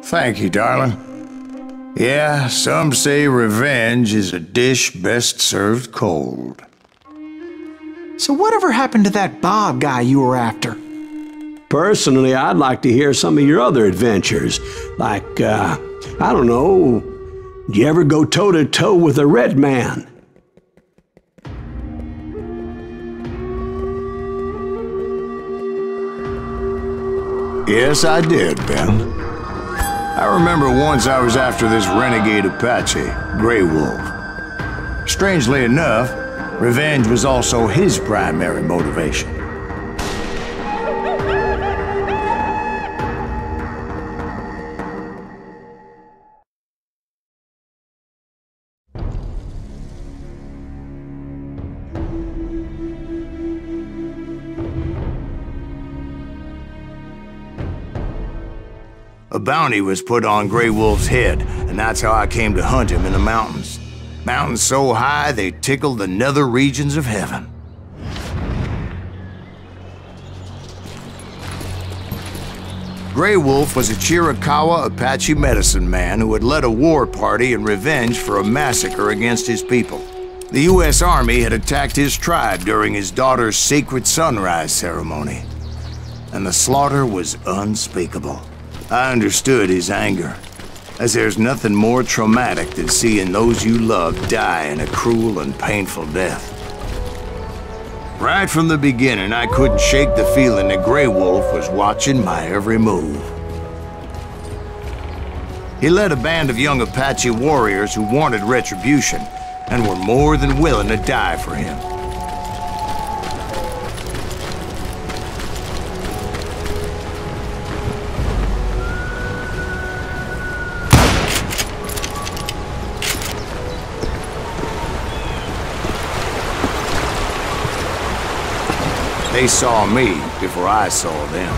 Thank you, darling. Yeah, some say revenge is a dish best served cold. So whatever happened to that Bob guy you were after? Personally, I'd like to hear some of your other adventures. Like, I don't know, did you ever go toe-to-toe with a red man? Yes, I did, Ben. I remember once I was after this renegade Apache, Grey Wolf. Strangely enough, revenge was also his primary motivation. A bounty was put on Grey Wolf's head, and that's how I came to hunt him in the mountains. Mountains so high they tickled the nether regions of heaven. Grey Wolf was a Chiricahua Apache medicine man who had led a war party in revenge for a massacre against his people. The U.S. Army had attacked his tribe during his daughter's sacred sunrise ceremony, and the slaughter was unspeakable. I understood his anger, as there's nothing more traumatic than seeing those you love die in a cruel and painful death. Right from the beginning, I couldn't shake the feeling that Grey Wolf was watching my every move. He led a band of young Apache warriors who wanted retribution and were more than willing to die for him. They saw me before I saw them.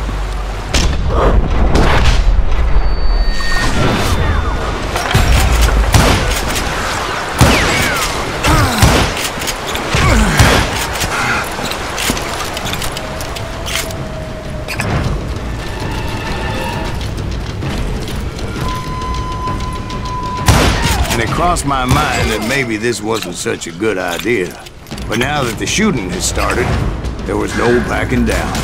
And it crossed my mind that maybe this wasn't such a good idea. But now that the shooting has started, there was no backing down.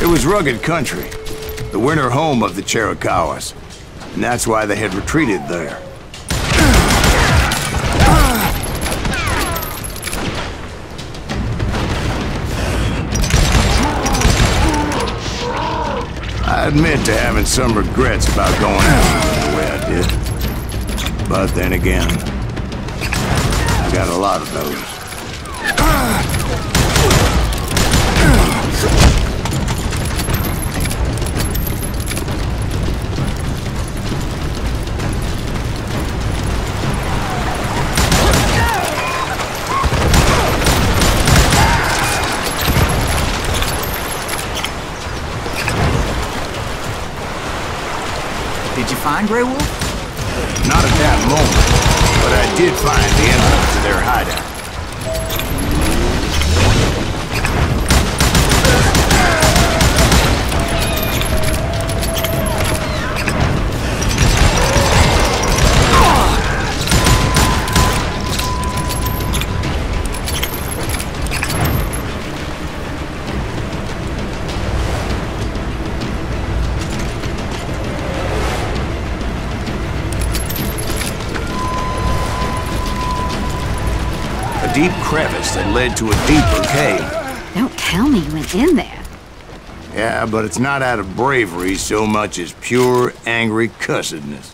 It was rugged country, the winter home of the Chiricahuas, and that's why they had retreated there. I admit to having some regrets about going after them the way I did. But then again, I got a lot of those. Did you find Grey Wolf? Not at that moment, but I did find the entrance to their hideout. A deep crevice that led to a deeper cave. Don't tell me you went in there. Yeah, but it's not out of bravery so much as pure, angry cussedness.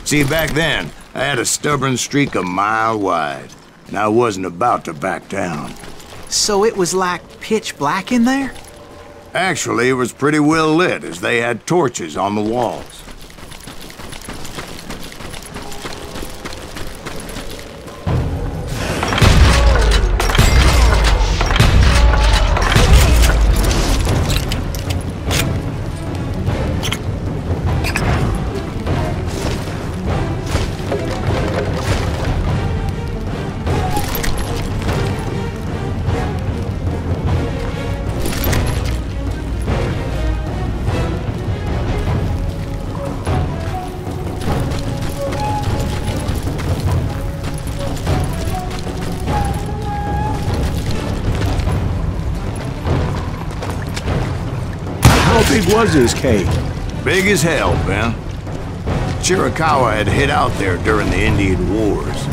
See, back then, I had a stubborn streak a mile wide, and I wasn't about to back down. So it was like pitch black in there? Actually, it was pretty well lit, as they had torches on the walls. How big was this cave? Big as hell, Ben. Chiricahua had hid out there during the Indian Wars.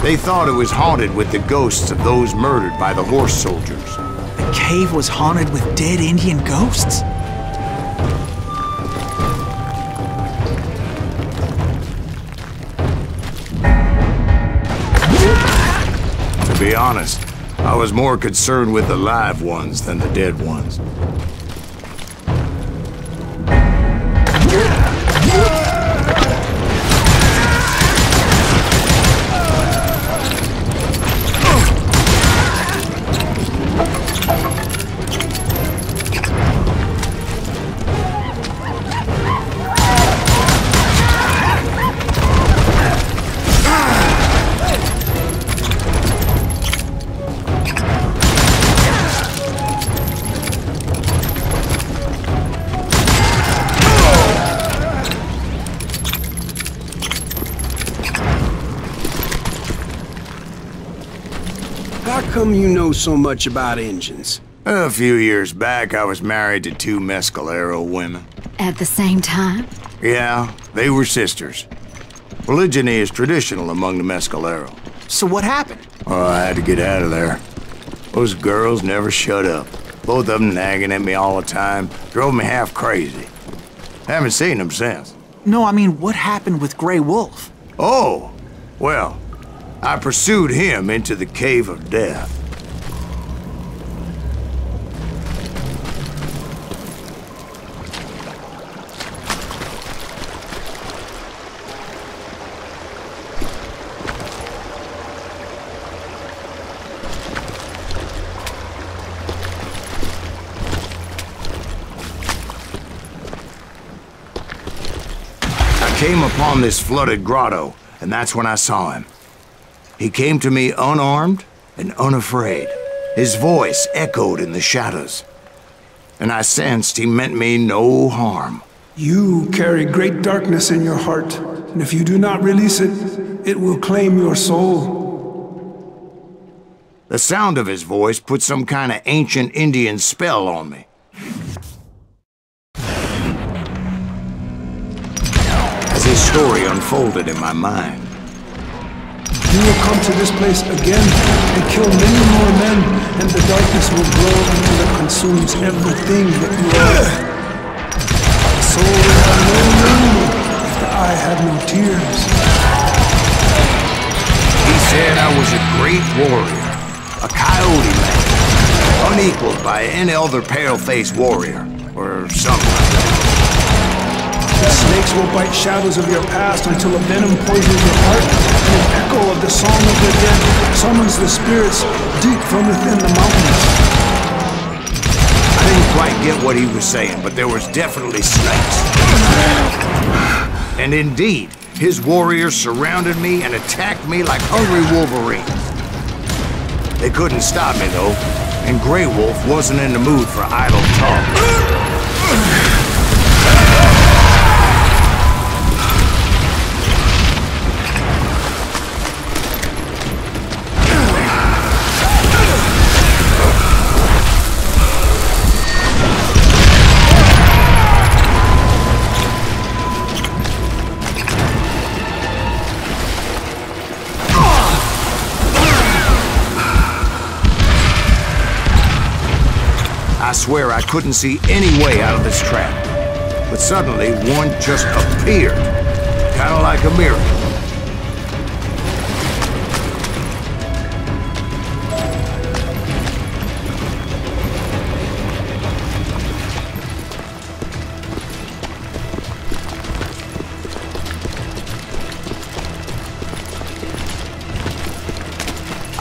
They thought it was haunted with the ghosts of those murdered by the horse soldiers. The cave was haunted with dead Indian ghosts? To be honest, I was more concerned with the live ones than the dead ones. How come you know so much about engines? A few years back, I was married to two Mescalero women. At the same time? Yeah, they were sisters. Polygyny is traditional among the Mescalero. So what happened? Oh, I had to get out of there. Those girls never shut up. Both of them nagging at me all the time. Drove me half crazy. Haven't seen them since. No, I mean, what happened with Grey Wolf? Oh, well, I pursued him into the Cave of Death. I came upon this flooded grotto, and that's when I saw him. He came to me unarmed and unafraid. His voice echoed in the shadows, and I sensed he meant me no harm. You carry great darkness in your heart, and if you do not release it, it will claim your soul. The sound of his voice put some kind of ancient Indian spell on me. As his story unfolded in my mind, You will come to this place again and kill many more men, and the darkness will grow until it consumes everything that you are. The soul will have no meaning if the eye had no tears. he said I was a great warrior, a coyote man, unequaled by any other pale-faced warrior, or something like that. The snakes will bite shadows of your past until a venom poisons your heart, and an echo of the song of the dead summons the spirits deep from within the mountains. I didn't quite get what he was saying, but there was definitely snakes. And indeed, his warriors surrounded me and attacked me like hungry wolverines. They couldn't stop me, though, and Grey Wolf wasn't in the mood for idle talk. swear I couldn't see any way out of this trap. But suddenly, one just appeared. Kind of like a miracle.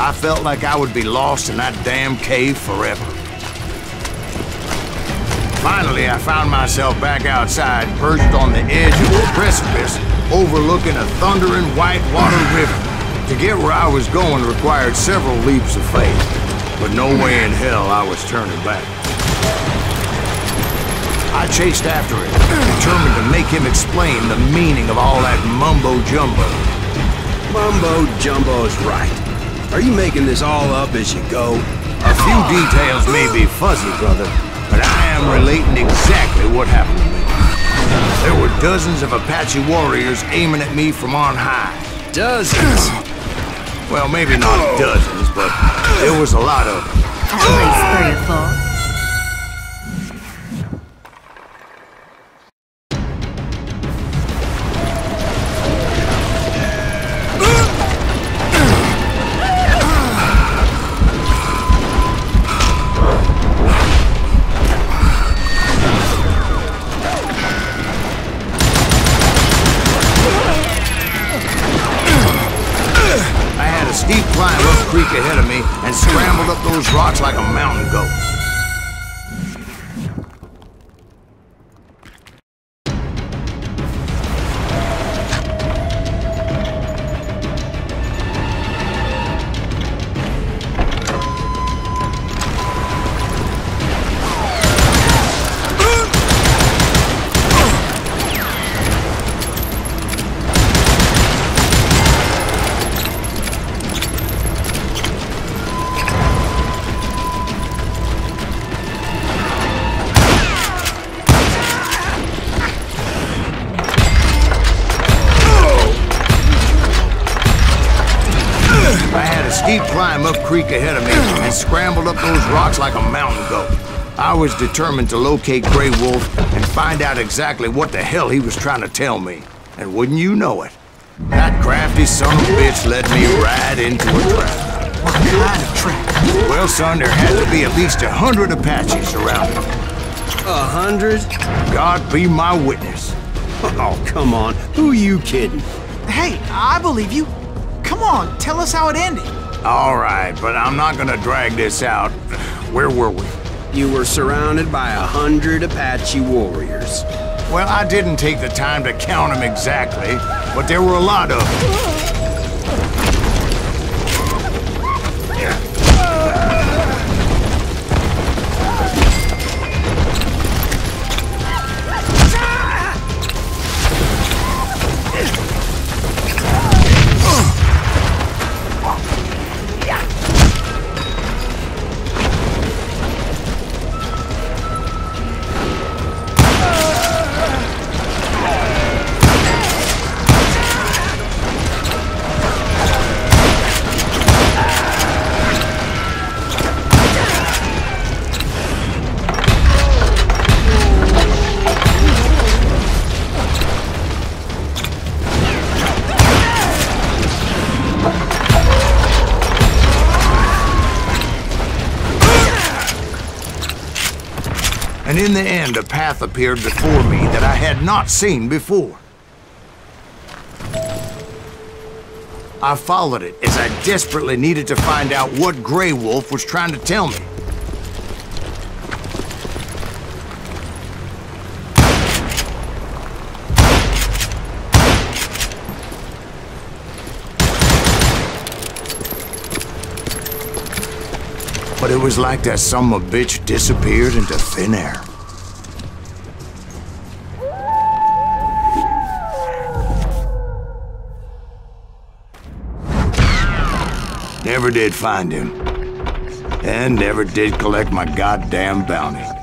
I felt like I would be lost in that damn cave forever. Finally, I found myself back outside, perched on the edge of a precipice, overlooking a thundering whitewater river. To get where I was going required several leaps of faith, but no way in hell I was turning back. I chased after him, determined to make him explain the meaning of all that mumbo-jumbo. Mumbo-jumbo's right. Are you making this all up as you go? A few details may be fuzzy, brother, but I am relating exactly what happened to me. There were dozens of Apache warriors aiming at me from on high. Dozens? Well, maybe not dozens, but there was a lot of them. At least 3 or 4. Steep climb up creek ahead of me and scrambled up those rocks like a mountain goat. Steep climb up creek ahead of me and scrambled up those rocks like a mountain goat. I was determined to locate Grey Wolf and find out exactly what the hell he was trying to tell me. And wouldn't you know it, that crafty son of a bitch led me right into a trap. What kind of trap? Well, son, there had to be at least 100 Apaches around me. 100? God be my witness. Oh, come on. Who are you kidding? Hey, I believe you. Come on, tell us how it ended. All right, but I'm not gonna drag this out. Where were we? You were surrounded by 100 Apache warriors. Well, I didn't take the time to count them exactly, but there were a lot of them. And in the end, a path appeared before me that I had not seen before. I followed it as I desperately needed to find out what Grey Wolf was trying to tell me. But it was like that son of a bitch disappeared into thin air. Never did find him. And never did collect my goddamn bounty.